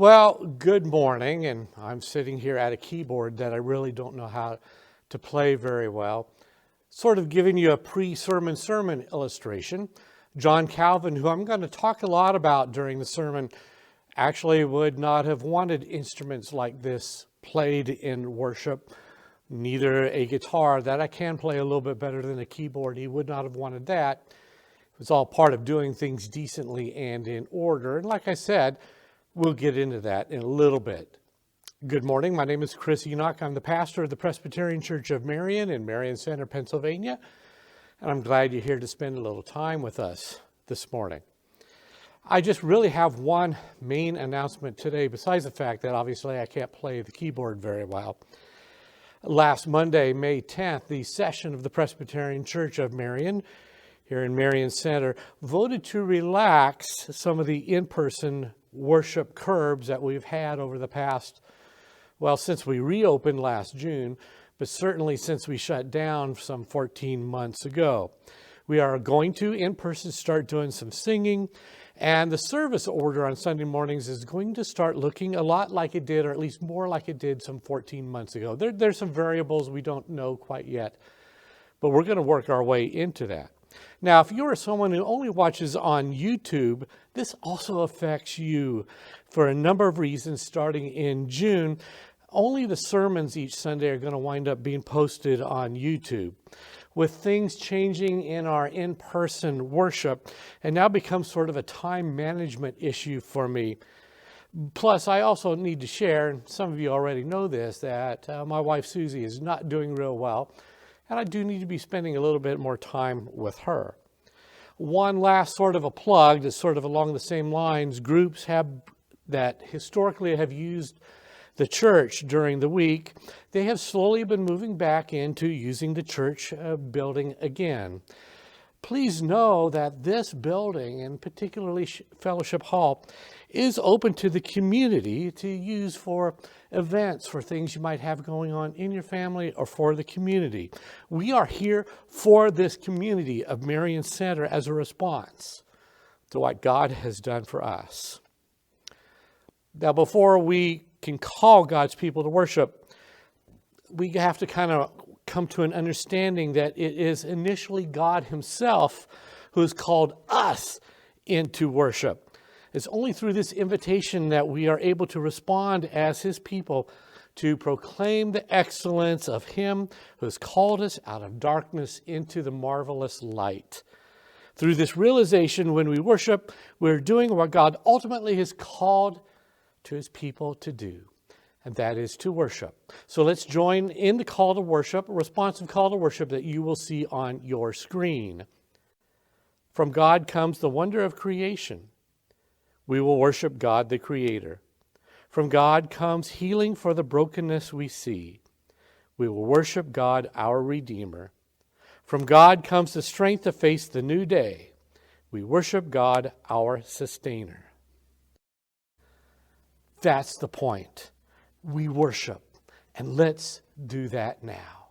Well, good morning, and I'm sitting here at a keyboard that I really don't know how to play very well. Sort of giving you a pre-sermon illustration. John Calvin, who I'm going to talk a lot about during the sermon, actually would not have wanted instruments like this played in worship. Neither a guitar that I can play a little bit better than a keyboard. He would not have wanted that. It was all part of doing things decently and in order. And like I said, we'll get into that in a little bit. Good morning. My name is Chris Enoch. I'm the pastor of the Presbyterian Church of Marion in Marion Center, Pennsylvania. And I'm glad you're here to spend a little time with us this morning. I just really have one main announcement today, besides the fact that obviously I can't play the keyboard very well. Last Monday, May 10th, the session of the Presbyterian Church of Marion here in Marion Center voted to relax some of the in-person worship curbs that we've had over the past, since we reopened last June, but certainly since we shut down some 14 months ago. We are going to, in person, start doing some singing, and the service order on Sunday mornings is going to start looking a lot like it did, or at least more like it did some 14 months ago. There's some variables we don't know quite yet, but we're going to work our way into that. Now, if you are someone who only watches on YouTube, this also affects you for a number of reasons. Starting in June, only the sermons each Sunday are going to wind up being posted on YouTube. With things changing in our in-person worship, and now becomes sort of a time management issue for me. Plus, I also need to share, and some of you already know this, that my wife Susie is not doing real well. And I do need to be spending a little bit more time with her. One last sort of a plug that's sort of along the same lines. Groups that historically have used the church during the week, they have slowly been moving back into using the church building again. Please know that this building, and particularly Fellowship Hall, is open to the community to use for events, for things you might have going on in your family or for the community. We are here for this community of Marion Center as a response to what God has done for us. Now, before we can call God's people to worship, we have to kind of come to an understanding that it is initially God himself who has called us into worship. It's only through this invitation that we are able to respond as his people to proclaim the excellence of him who has called us out of darkness into the marvelous light. Through this realization, when we worship, we're doing what God ultimately has called to his people to do, and that is to worship. So let's join in the call to worship, a responsive call to worship that you will see on your screen. From God comes the wonder of creation. We will worship God, the Creator. From God comes healing for the brokenness we see. We will worship God, our Redeemer. From God comes the strength to face the new day. We worship God, our Sustainer. That's the point. We worship, and let's do that now.